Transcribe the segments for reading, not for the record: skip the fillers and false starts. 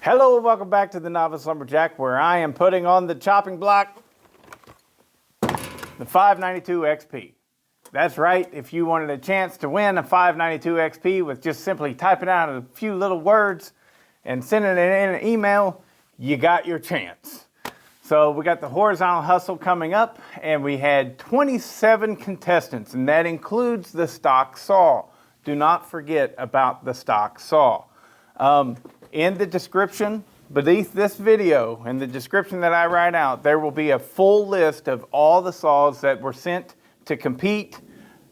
Hello, welcome back to the Novice Lumberjack, where I am putting on the chopping block the 592 XP. That's right, if you wanted a chance to win a 592 XP with just simply typing out a few little words and sending it in an email, you got your chance. So we got the horizontal hustle coming up, and we had 27 contestants, and that includes the stock saw. Do not forget about the stock saw. In the description beneath this video, in the description that I write out, there will be a full list of all the saws that were sent to compete,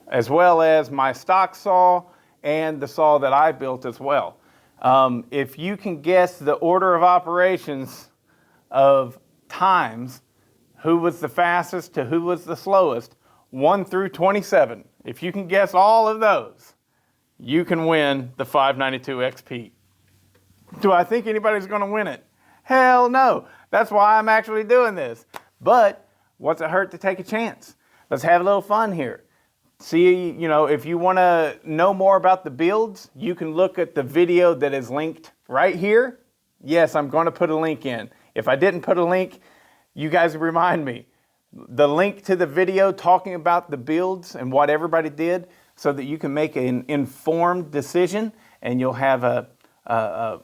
as well as my stock saw and the saw that I built as well. If you can guess the order of operations of times, who was the fastest to who was the slowest, 1 through 27, if you can guess all of those, you can win the 592 XP. Do I think anybody's going to win it? Hell no. That's why I'm actually doing this. But what's it hurt to take a chance? Let's have a little fun here. See, if you want to know more about the builds, you can look at the video that is linked right here. Yes, I'm going to put a link in. If I didn't put a link, you guys remind me. The link to the video talking about the builds and what everybody did, so that you can make an informed decision, and you'll have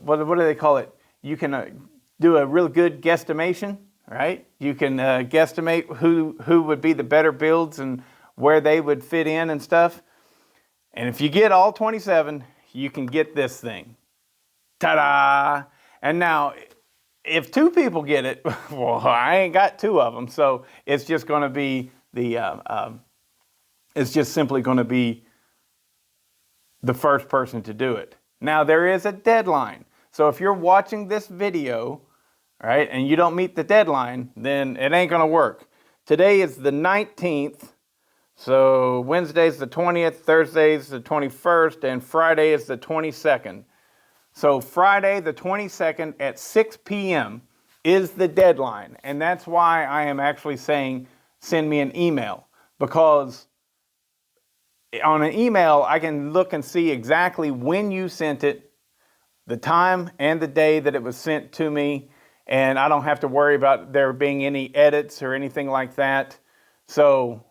what do they call it? You can do a real good guesstimation, right? You can guesstimate who would be the better builds and where they would fit in and stuff. And if you get all 27, you can get this thing. Ta-da! And now, if 2 people get it, well, I ain't got 2 of them, so it's just going to be it's just simply going to be the first person to do it. Now, there is a deadline. So if you're watching this video, right, and you don't meet the deadline, then it ain't going to work. Today is the 19th. So Wednesday's the 20th, Thursday's the 21st, and Friday is the 22nd. So Friday the 22nd at 6 p.m. is the deadline. And that's why I am actually saying send me an email. Because on an email, I can look and see exactly when you sent it, the time and the day that it was sent to me, and I don't have to worry about there being any edits or anything like that. So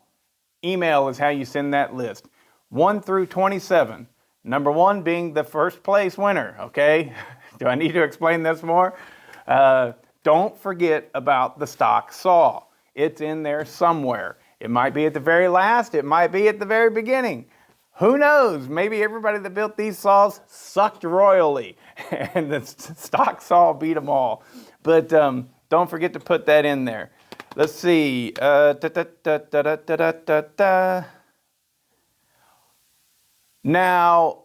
email is how you send that list. 1 through 27. Number 1 being the first place winner, okay? Do I need to explain this more? Don't forget about the stock saw. It's in there somewhere. It might be at the very last. It might be at the very beginning. Who knows? Maybe everybody that built these saws sucked royally, and the stock saw beat them all. But don't forget to put that in there. Let's see. Now,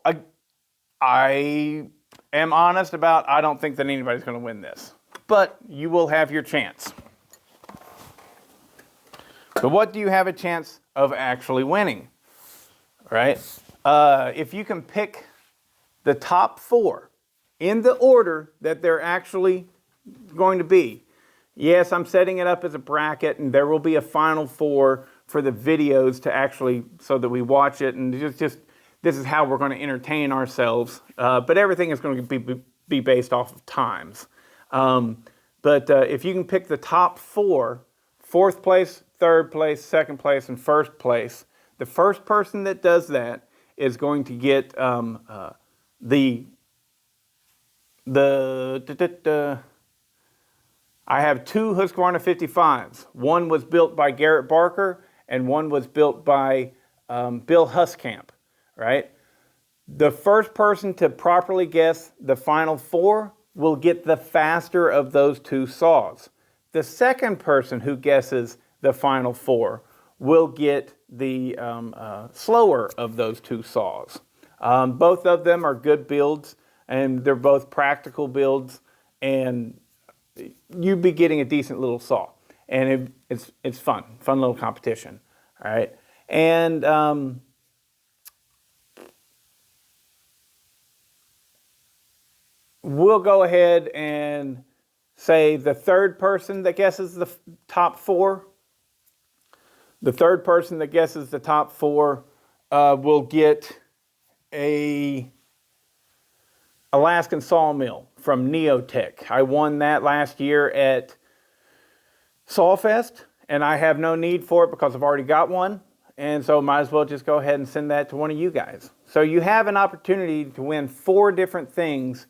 I am honest about, I don't think that anybody's going to win this. But you will have your chance. But what do you have a chance of actually winning, right? If you can pick the top 4 in the order that they're actually going to be. Yes, I'm setting it up as a bracket, and there will be a final 4 for the videos to actually, so that we watch it, and just this is how we're going to entertain ourselves. But everything is going to be based off of times. But if you can pick the top 4, 4th place, 3rd place, 2nd place, and 1st place. The first person that does that is going to get I have 2 Husqvarna 55s. One was built by Garrett Barker, and one was built by Bill Huskamp, right? The first person to properly guess the final 4 will get the faster of those 2 saws. The second person who guesses the final 4 will get the slower of those 2 saws. Both of them are good builds, and they're both practical builds, and you'd be getting a decent little saw. And it's fun little competition, all right? And we'll go ahead and say the third person that guesses the top 4. The third person that guesses the top 4 will get a Alaskan Sawmill from Neotech. I won that last year at Sawfest, and I have no need for it because I've already got one. And so might as well just go ahead and send that to one of you guys. So you have an opportunity to win 4 different things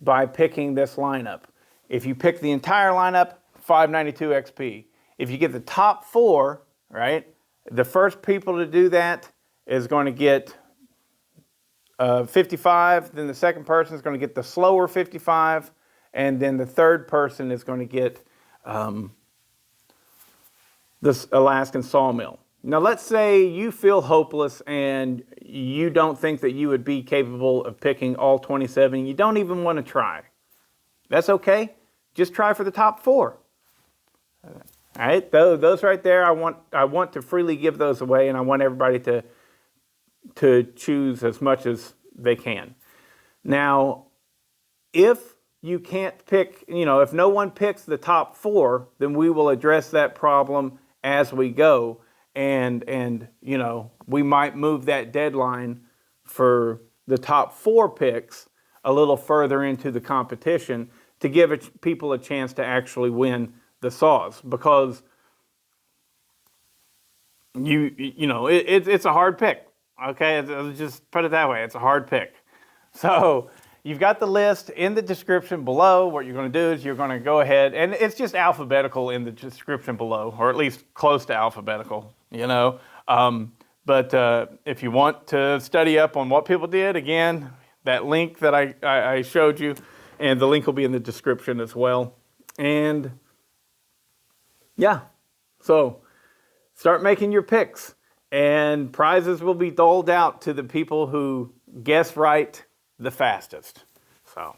by picking this lineup. If you pick the entire lineup, 592 XP. If you get the top 4, right, the first people to do that is going to get 55, then the second person is going to get the slower 55, and then the third person is going to get this Alaskan Sawmill. Now let's say you feel hopeless and you don't think that you would be capable of picking all 27. You don't even want to try. That's okay. Just try for the top 4. All right, those right there, I want to freely give those away, and I want everybody to choose as much as they can. Now, if you can't pick, if no one picks the top 4, then we will address that problem as we go, and we might move that deadline for the top 4 picks a little further into the competition to give people a chance to actually win the saws, because it's a hard pick. Okay, let's just put it that way. It's a hard pick. So you've got the list in the description below. What you're going to do is you're going to go ahead, and it's just alphabetical in the description below, or at least close to alphabetical, But if you want to study up on what people did, again, that link that I showed you, and the link will be in the description as well. And yeah, so start making your picks, and prizes will be doled out to the people who guess right the fastest. So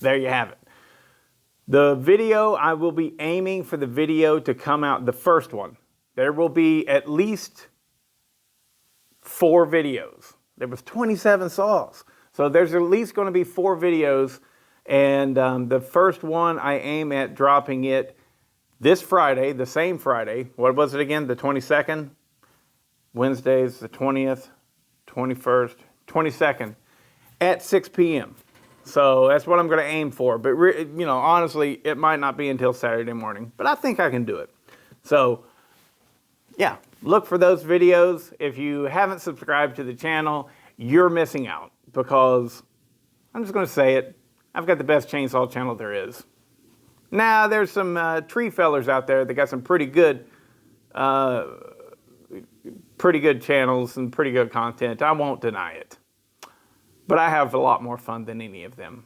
there you have it. The video, I will be aiming for the video to come out, the first one. There will be at least 4 videos. There was 27 saws. So there's at least going to be 4 videos. And the first one, I aim at dropping it this Friday, the same Friday. What was it again? The 22nd? Wednesday's the 20th, 21st, 22nd at 6 p.m. So that's what I'm going to aim for. But, honestly, it might not be until Saturday morning. But I think I can do it. So, yeah, look for those videos. If you haven't subscribed to the channel, you're missing out, because I'm just going to say it. I've got the best chainsaw channel there is. Now, there's some tree fellers out there that got some pretty good channels and pretty good content. I won't deny it. But I have a lot more fun than any of them.